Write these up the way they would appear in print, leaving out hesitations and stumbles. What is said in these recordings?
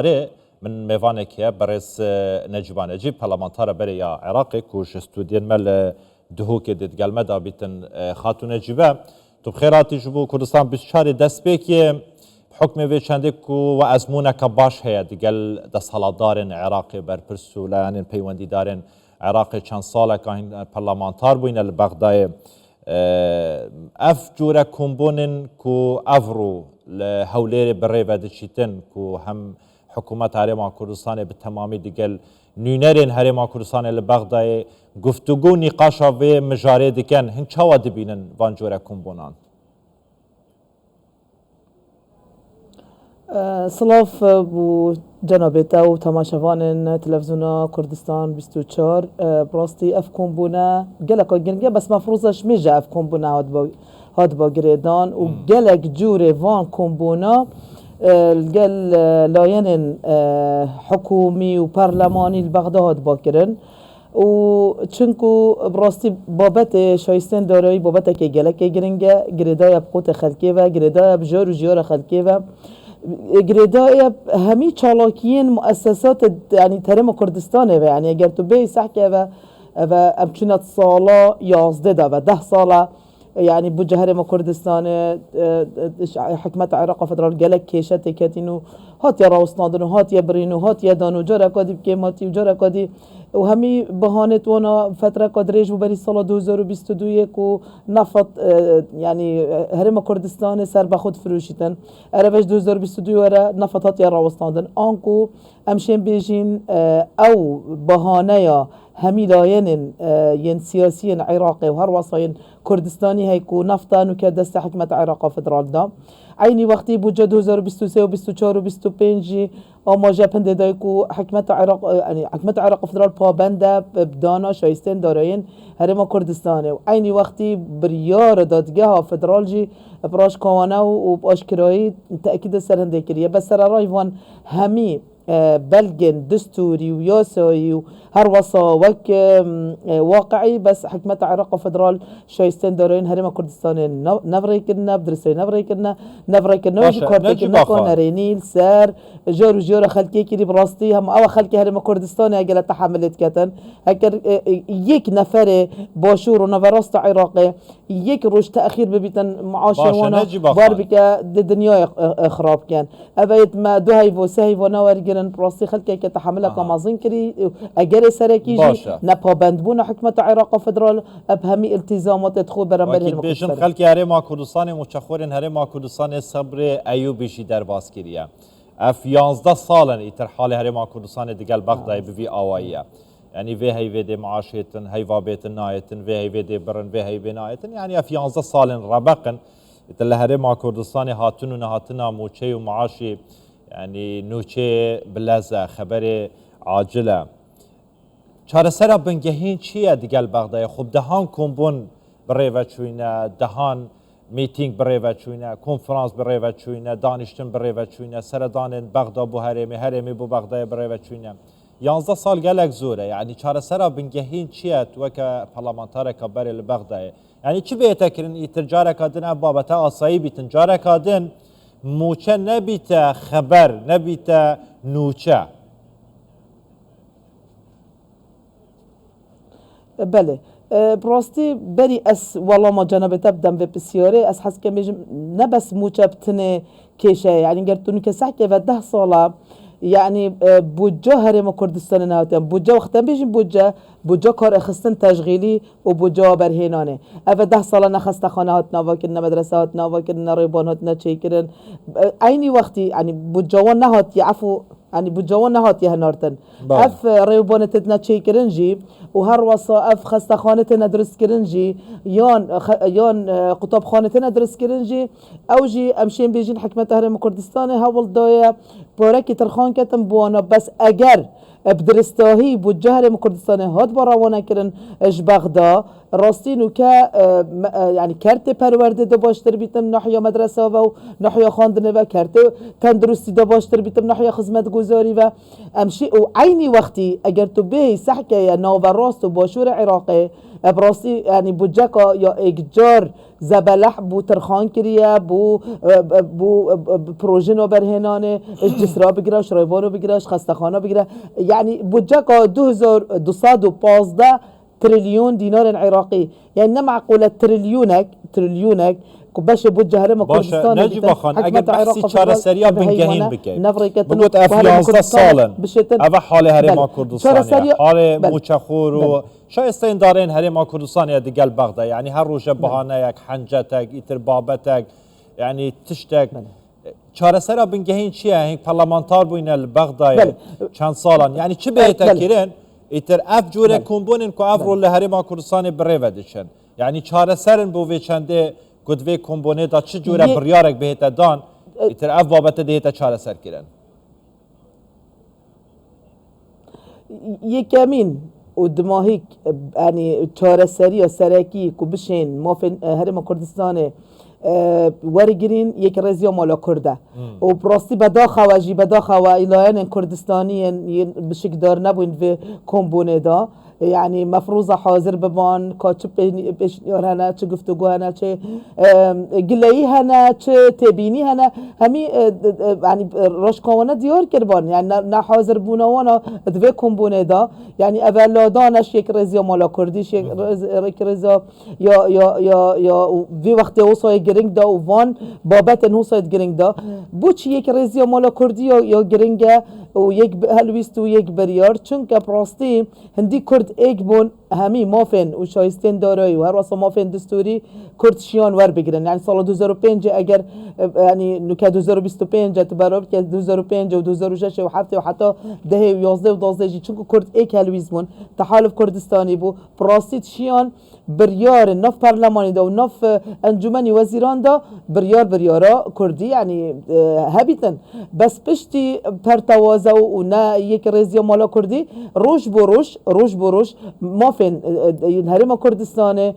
من میوانکیه برس نجیبانه جی پارلمانتار بری یا عراقی کوش استودین مل دهو که دید گلمه دا بیتن خاتون جیبه تو بخیراتی جبو کردستان 24 دست بیکیه حکم وی چنده کو و ازمونه که باش هیا دیگل دست حالدارن عراقی برپرسو لعنی پیوندی دارن عراقی چند ساله که این پارلمانتار بوین البغدای اف جوره کمبونن کو افرو لحولیر بری و دچیتن کو هم حکومت هرما کردستان به تمامی دیگل نونرین هرما کردستان لبغدای گفتگو نقاشا و مجاره دیکن هن چاوا دبینن وان جوره کمبونان سلاف بو جنابتا و تماشاوان تلفزیون کردستان 24 براستی اف کمبونه گلک گنگه بس مفروضش میجه اف کمبونه هاد با گریدان و گلک جور وان کمبونه الجل لاين حكومي وبرلماني البغداد باكرن و چنكو براستي بابت شايستين داري بابت كي جلك جرينجا جريدايا بقوت خلكي و جريدايا بجار وجار خلكي و جريدايا همي چالاكيين مؤسسات يعني ترم كردستان يعني اگر تو بي سحكي و امچونت سالا 11 دا و 10 سالا يعني بوجه هرم كردستان حكمت عراق فدرال جلك كيشت كاتينو هات يا راوسنادن هات يا برينو هات يا دانو جرا كادي بكيماتي وجرا كادي وهمي بهانت وانا فتره قدريج وبري سال 2022 كو نفط يعني هرم كردستان سر بخود فروشيتن ارفش 2022 ورا نفطات يا راوسنادن انكو امشين بيجين او بهانه همي لاين ين سياسيين عراقي وهر وصاين كردستاني هيكو نفطان وكدست حكمة عراق فدرال دا عيني وقتي بوجه 2023 و 24 و 25 اما جابنده دايكو حكمة عراق يعني حكمة عراق فدرال پابنده بدانا شايستين دارين هرما كردستاني وعيني وقتي بريار دادگاه فدرال جي براش كوانا وباشكراي تأكيد سرهنده كريه بس سر رايفان همي بلجن دستوري وياساي وهر وصا وك واقعي بس حكمة عراق فدرال شايستين دارين هرما كردستان نفريكنا بدرسي نفريكنا وجكارتكنا كونارينيل سار جار وجار خلكي كري براستي هم او خلكي هرما كردستان اجل تحملت كتن هكر يك نفر باشور ونفراست عراقي يك روش تأخير ببيتن معاشي وانا باربك الدنيا خراب كان ابيت ما دو هيفو سهيفو نوار براستي خلكي كتحملها كمازين كري اجر سركيجي نپابند بون حكمة عراق فدرال ابهمي التزامات تدخل برامبر المكتسب بيشن خلكي هرما كردستان متشخورن هرما كردستان صبر ايوبيشي در باز كريا اف 11 سالن يتر حال هرما كردستان دگل بغداد بفي اوائيه يعني في هي فيدي معاشيتن هي وابيتن نايتن في هي فيدي برن في هي بنايتن يعني اف 11 سالن ربقن يتر هرما كردستان هاتن ونهاتنا موچي ومعاشي يعني نوچه بلازه خبر عاجله چاره سر بنگهین چیه دیگل بغداد خوب دهان کمبون بری و چوینه دهان میتینگ بری و چوینه کنفرانس بری و چوینه دانشتن بری و چوینه سردان بغداد بو هرمی بو بغداد بری و چوینه 11 سال گلک زوره يعني چاره سر بنگهین چیه تو که پارلمانتار کبر بغداد يعني چی بهتر کرن ایتجاره کادن بابت آسایی بیتن جاره کادن موچه نبیت خبر نبیت نوچه بله براستي بري اس والله ما جنبت ابدم بسياري اس حس كميج نبس موچبتنه كيشه يعني قرتوني كسحكي في 10 ساله يعني بوجه هرم كردستان نهاتن بوجه وقتا بيجين بوجه كار اخستن تشغيلي وبوجه برهنانه اف 10 ساله نخست خانه هات نواكن مدرسه هات نواكن ريبان هات نچيكرن عيني وقتي يعني بوجه نهات يعفو يعني بوجوان نهات يهنارتن اف ريبان تتنا چيكرنجي وهر وصا اف خست خانه ندرس كرنجي يان قطب خانه ندرس كرنجي اوجي امشين بيجين حكمه هرم كردستان هول دايه بوركي ترخان كتم بوانا بس اگر بدرستاهی بوجه كردستان هاد براوانا کرن اش بغدا راستینو که يعني کرت پرورده ده باشتر بیتم ناحیه مدرسه و ناحیه خواندن و کرت تندرستی ده باشتر بیتم ناحیه خدمت گزاری و امشی و عینی وقتی اگر تو به سحکه ناو راست و باشور عراقی براستی یعنی بودجه یا اگجار زبلح بو ترخان کریه بو پروژه نو برهنانه جسرا بگیره شرایبانو بگیره خستخانه بگیره یعنی بودجه 2215 تریلیون دینار عراقی یعنی نه معقوله تریلیونک که باشه بودجه هرم کردستان نجیب خان اگر بحثی چاره سریا بنگهین بگیم بگوت اف 11 سالن اوه حال هرم کردستان حال موچخور و شایستین دارین هرم کردستان دیگل بغدا یعنی هر روز بهانه یک حنجتک ایتر بابتک یعنی تشتک چاره سریا بنگهین چیه هنگ پارلمانتار بوین البغدا چند سالن یعنی چه بهتر کرن ایتر اف جوره کمبونین که اف رول هرم کردستان بره ودشن یعنی چاره سرن بو وچنده گودوی کمبونه دا چه جوره بریارک بهت دان ایتر اف بابت دیتا چاره سر کرن یکمین و دماهیک یعنی چاره سری و سرکی که بشین ما فی هرم کردستان ورگرین یک رزیا مالا کرده و براستی بداخه و جی بداخه و ایلایان کردستانی بشکدار نبوین و کمبونه دا يعني مفروضة حاضر ببان كاتش بيشنيار هنا چه گفتگو هنا چه گلهی هنا چه تبینی هنا همی يعني رشکاوانه دیار کربان يعني نه حاضر بونوانا دوی کمبونه دا يعني اولادانش یک رزیا مالا کردیش یک رزیا یا وی وقت اوسای گرینگ دا و وان بابت هوسای گرینگ دا بوچ یک رزیا مالا کردی یا گرینگه و یک هلویست و یک بریار چون که براستی هندی کرد ایک بون همی مافن و شایستین دارایی و هر واسه مافن دستوری کرد شیان ور بگیرن یعنی سال 2005 اگر یعنی نوکه 2025 تو برابر که 2005 و 2006 و 7 و حتی 10 و 11 و 12 چون که کرد ایک هلویز بون تحالف کردستانی بو براستی شیان بریار نف پارلمانی دا و نف انجمنی وزیران دا بریارا کردی یعنی هبیتن بس پشتی پرتوازه و نه یک رزیا مالا کردی روش بروش مافن هرم کردستانه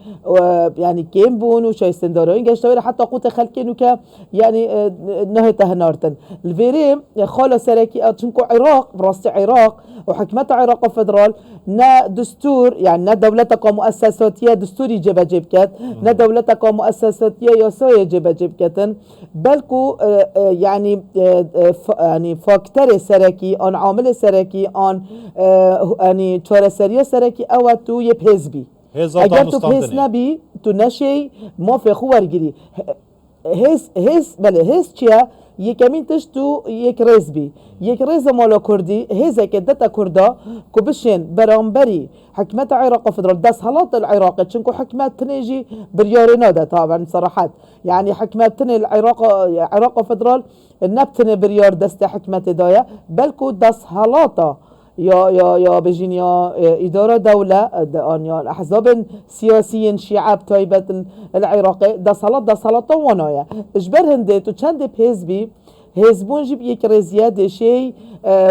یعنی کم بون و شایستن دارایی گشتاویر حتی قوت خلقینو که یعنی نه تهنارتن الویریم خاله سرکی چونکو عراق براست عراق و حکمت عراق فدرال نه دستور يعني نه دولتك مؤسساتية دستوري جبا جيب كات نه دولتك مؤسساتية ياسايا جبا جيب كاتن بلكو يعني يعني فاكتور سركي ان عامل سركي ان يعني چارەسەریە سەرەکی ئەوە تو یە پێزبی ئەگەر تو پێز نەبی تو نەشەی مافێ خو وەرگری هێز چییە یەکەمین تشت تو یەک ڕێزبی یەک ڕێزە ماڵە کوردی هێزێکێ دەتە کووردا کو بشێن بەرامبەری حکمت عراق فدرال دست هەڵات العراق چونکو حکمت تنێژی بریارێ نادا طبعا صراحت يعني حكمت تني العراق فدرال نبتني بريار دست حكمت دايا بلكو دست هلاطة يا بجينيا إدارة دولة يا أحزاب سياسيين شيعة بتايبة العراق دست هلاطة ونايا اجبر هندي تو چند حزبي حزبون جيب يك رزيا دشي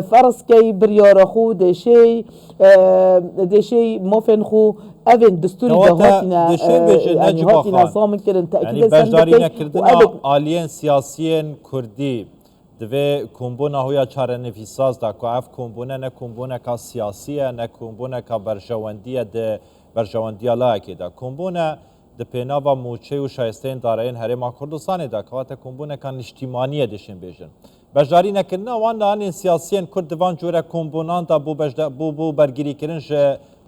فرس كي بريار خو دشي مفن خو اوین دستوری دهاتینا يعني هاتینا نظام کردن تأکید يعني بجداری نکردن آلیین سیاسیین کردی دوی کمبونا هویا چاره نفیساز دا که اف کمبونه نه کمبونه که سیاسیه نه کمبونه که برجواندیه ده برجواندیه لایکی دا کمبونه ده پینا و موچه و شایستین دارین هرما کردستان دا که وقت کمبونه که نشتیمانیه دشین بیشن بجداری نکردن وان آلیین سیاسیین کرد وان جوره کمبونان دا بو برگیری کردن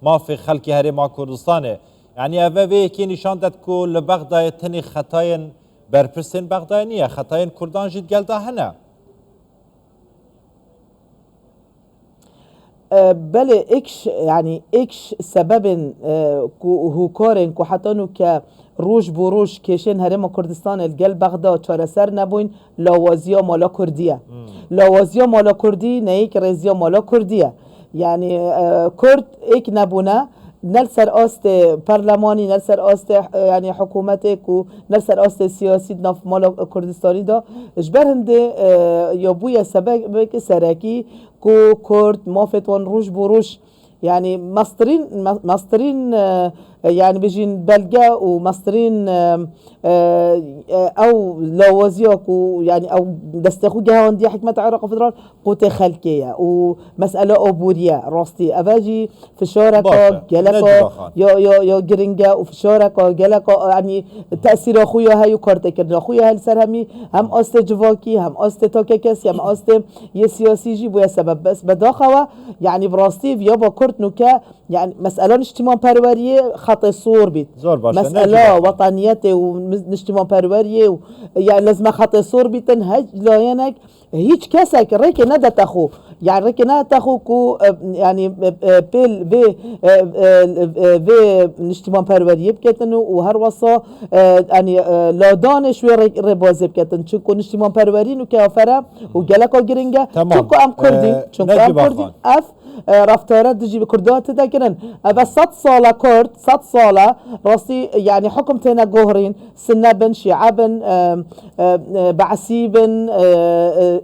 ما في خلق هرما كردستانه يعني اوه كي نشان داد كو لبغداد تني خطاين برپرسن بغداد نيه خطاين كردان جد قلدا هنا بله اكش سبب هو كارن كو حتانو که روش بروش کشن هرم کردستان الگل بغداد چاره سر نبوین لاوازیا مالا کردیه لاوازیا مالا کردی نه یک رزیا مالا کردیه يعني كرد ايك نبونا نلسر آست برلماني نلسر آست يعني حكومتك و نلسر آست سياسي نف مال كردستاني دا اجبر هنده يابويا سبك سركي كو كرد مافتوان روش بروش يعني مسترين يعني بيجين بلقا ومصرين او لوازيوك ويعني او دستخو جهان دي حكمة عراق فدرال قوت خلقية ومسألة أبورية راستي أباجي في شاركة جلقة يا جرينجا وفي شاركة جلقة يعني تأثير أخويا هاي كارتكرنا أخويا هاي سرهمي هم أست جواكي هم أست توككس هم أست يسياسي جيبو يا سبب بس بداخوا يعني براستي يابا كرت نوكا يعني مسألة اجتماع باروارية خطي صور بيت مسألة وطنيته ونجتماع باروارية يعني لازم خطي صور بيتن هج لاينك هيج كسك ريكي ندى تخو يعني ريكي ندى تخو كو يعني بيل في نجتماع باروارية بكتنو وهر وصا يعني لا دانش ربازي بكتن چونكو نجتماع بارواري نو كافرة وجلكو جرينجا چونكو ام كردي چونكو ام كردي اف رفتارات دجي بكردات تذكرن بس 100 سالة كرد 100 سالة راسي يعني حكم تينا جوهرين سنة بن شيعة بن بعسي بن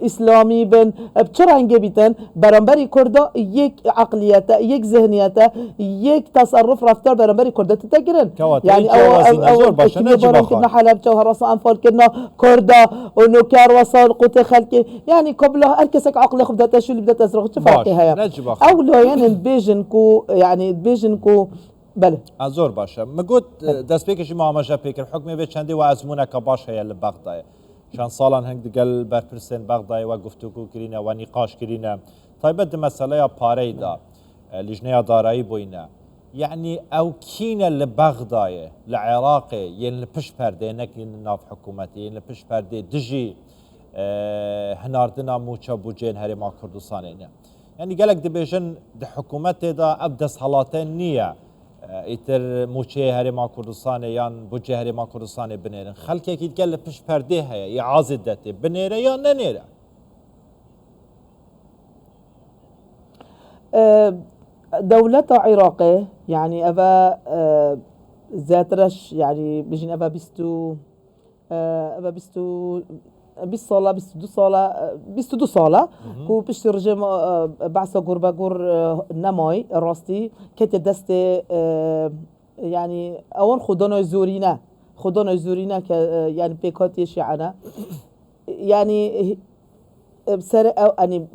إسلامي بن بچرانجي بيتن برانبري كردا يك عقليته يك ذهنيته يك تصرف رفتار برانبري كردا تذكرن يعني او باران كنا حلب جوهر راسا انفال كنا كردا ونوكار وصل قوت خلقي يعني قبله اركسك عقل خبدات شو اللي بدات ازرق تفرقي هيا او لا يعني بيجنكو يعني بيجنكو بله زور باشه مگوت دست بکشی معامجه پیکر حکمی به چندی و ازمونه که باشه یا لبغدای چند سالان هنگ دگل برپرسن بغدای و گفتگو کرینه و نقاش کرینه طيب مسألة باري دا لجنة دارایی بوينه يعني او كينا لبغداي لعراقي ين لبش پرده نك ين ناف حكومتي ين لبش پرده دجي هناردنا موچا بوجين هرما كردستانينه يعني قالك دبيجن د حكومت دا ابدس حالاتين نيه ایتر موچه هرما کردستان یان بوجه هرما کردستان بنیرن خلک اكيد قال بش پرده هي يعاز دته بنيره یا ننيره دولة عراقية يعني أبا زاترش يعني بيجين أبا بيستو 20 ساله 22 ساله 22 ساله كو بيش رجم بعثة قربة قر نماي راستي كت دست يعني اول خدانا زورينا ك يعني بيكاتي شيعنا يعني بسر يعني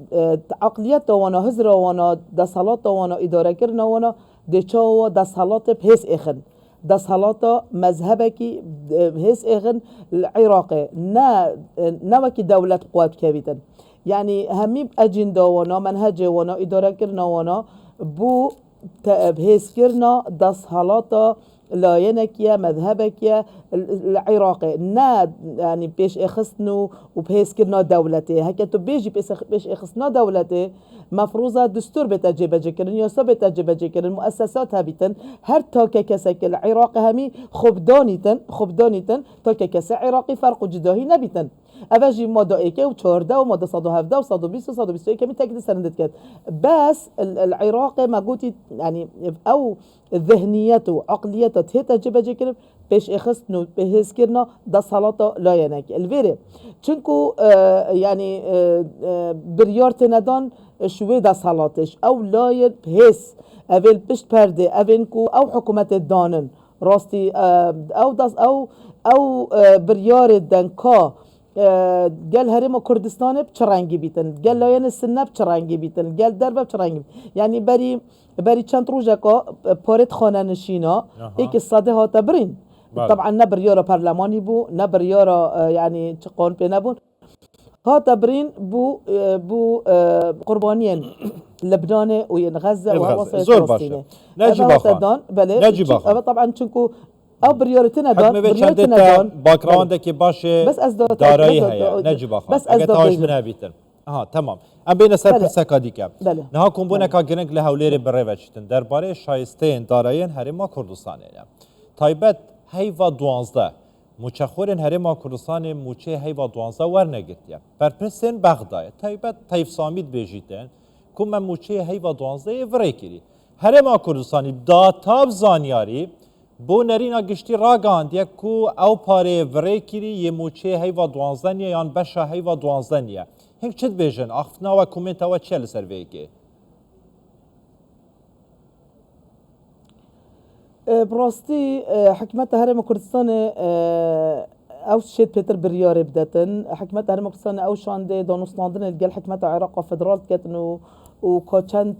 عقليات وانا هزر وانا دسالات وانا اداره كرنا وانا دچا دسالات بهس اخن دسالات مذهبكي بهس اخن العراقي نا وكي دولة قوات كبيتن يعني همي اجندا وانا منهج وانا اداره كرنا وانا بو بهس كرنا دسالات لاينكيا مذهبكيا العراقي نا يعني بيش اخصنو وبهيس كرنا دولتي هكا تو بيجي بيش اخصنا دولتي مفروضة دستور بتجيب جكرن ياسا بتجيب جكرن مؤسسات هابتن هر تاكا كسك العراقي همي خبدانيتن تاكا كسا عراقي فرق جداهي نبيتن اوجي ماده ايكي و14 وماده 117 و120 و121 كمي تاكد سندت كات بس العراقي ما قلتي يعني او ذهنيته عقليته تجيب جكرن بيش اخصنو بهيس كرنا دا صلاة لا ينك الفيري چونكو يعني بريار ندان شوي دا صلاتش او لا بهيس اول بشت پرده اولنكو او حكومة الدانن راستي او داس او بريار دنكا قال هرم كردستان بچرانگی بیتن قال لاین السنه بچرانگی بیتن قال دربه بچرانگی يعني بري چند روزه که پارت خانه نشینا ایک صده ها تبرین طبعا نبريارا برلماني بو نبريارا يعني قانون بي نبون ها تبرين بو قربانيين لبنان وين غزة ووصل فلسطين نجيب اخوان نجيب اخوان طبعا چونكو او بريورتنا دان باك جراوندك باشه بس دارایی هيا نجيب اخوان بس ازدواج منها بيتن تمام ام بين سر پرسکا دیگه نه کومبونه کا گرنگ له هولری بروچتن درباره شایسته دارایین هرما کردستانه تایبت هیوا 12 موچخورن هرما کردستان موچه هیوا 12 ورنگرتیا برپرسن بغداد تایبت تایف سامید بجیتن کوم موچه هیوا 12 ورکری هرما کردستانی داتاب زانیاری بو نرینا گشتی راگاند کو او پاره ورکری ی موچه هیوا 12 یان بشا هیوا 12 هنگ چت بیژن اخفنا و کومنت و چل سرویکی براستی حکمت هرم کردستان او شید پیتر بریاره بدتن حکمت هرم کردستان او شانده دانستاندن الگل حکمت عراق فدرال کتن و که چند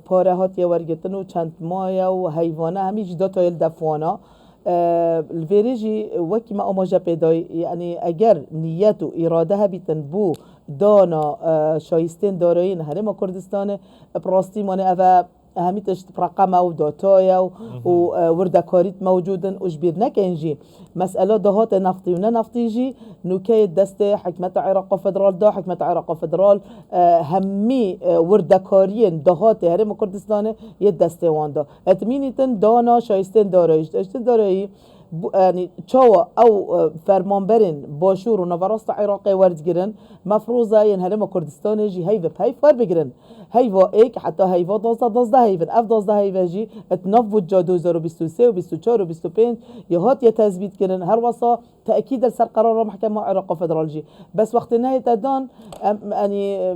پاره هاتی ورگتن و چند مایا و حیوانه همیش دو تا دفوانا الفيريجي وكي ما أماجا بيداي يعني أجر نيته إرادها بتنبو دانا شايستين دارين هرما كردستان براستي ماني أفا همیتش رقم و داتایا و وردکاریت موجودن اجبیر نکنجی مسئله دهات نفتی و نه نفتی جی نوکه دست حکمت عراق فدرال دا حکمت عراق فدرال همی وردکارین دهات هرم کردستان یه دسته وان دا اتمینیتن دانا شایستن دارایش اشتن دارایی يعني تشوا او فرمانبرن باشور و نوراست عراقي ورد گرن مفروضه ينهرم كردستان يجي هيفا بهاي فار بگرن هيفا ايك حتى هيفا 12 هيفا اف 12 هيفا جي اتنف وجا 2023 و 24 و 25 يهات يتثبيت گرن هر وصا تاكيد سر قرار محكمه عراق فدرال جي بس وقت نهايه دان يعني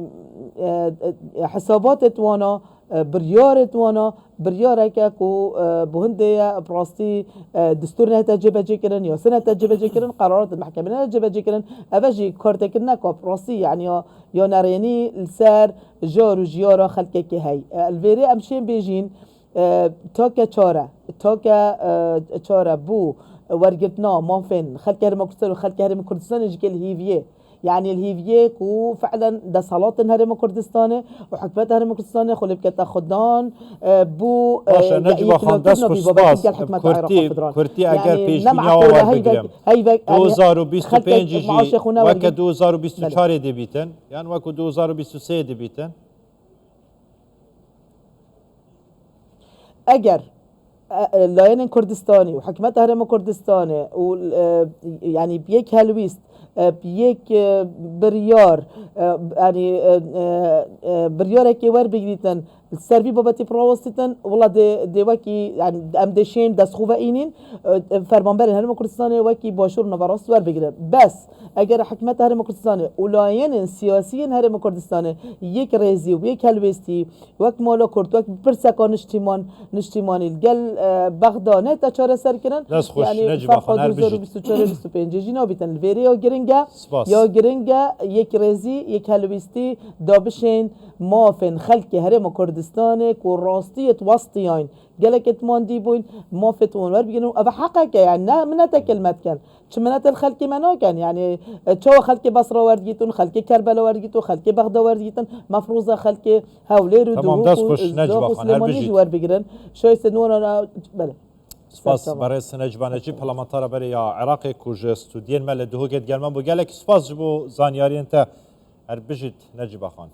حسابات وانا بريارت وانا بريارك كو بهندية براستي دستور نه تجربه جكرن يا سنه تجربه جكرن قرارات المحكمه نه تجربه جكرن افجي كارتك نكو براستي يعني يا ناريني السار جار وجيارة خلقك هي الفيري امشين بيجين تاكا چاره تاكا چاره بو ورقتنا مافين خلق هرم كردستان وخلق هرم كردستان يجي الهيفيه يعني الهيفيه كو فعلا ده صلاة هرم كردستان وحكمت هرم كردستان خلي بكتا خدان بو باشه نجوا خان دست خصباس كرتي اگر پیش بینی آور بگیرم 2025 جی وک 2024 دی بیتن یعنی وک 2023 دی بیتن اگر لاين كردستاني وحكمت هرم كردستاني و يعني بيك هلويست بيك بريار يعني بريار كي ور بگریتن السربي بابتي براوستن والله دي وكي يعني ام دشين دس خوفاينين فرمانبر هرم كردستاني وكي باشور نوراست ور بگیرن بس اگر حكمت هرم كردستاني ولاين سياسيين هرم كردستاني يك ريزي ويك هلويستي وك مالا كرد وك برسكان نشتيماني الجل بغداد نتا چاره سر كرن يعني فرق 2024 25 جينا بيتن الفيريو جرينجا يا جرينجا يك ريزي يك هلويستي دابشين مافن خلق هرم كردستان كو راستية وسطيين قالك اتماندي بوين مافتون ور بيجنو ابا حقك يعني منتا كلمات كان شمنات الخلق منو كان يعني تشو خلق بصره ورديتون خلق كربلاء ورديتون خلق بغداد ورديتون مفروضه خلق هولير تمام داس خوش نجبا خان هر بيجي ور بيجرن شوي سنون بله سپاس برای سنجبانجی پلامانتارا برای عراق کوج استودین مل دهوگت گرمان بو گلک سپاس جبو زانیاری انت هر بجید نجبا خان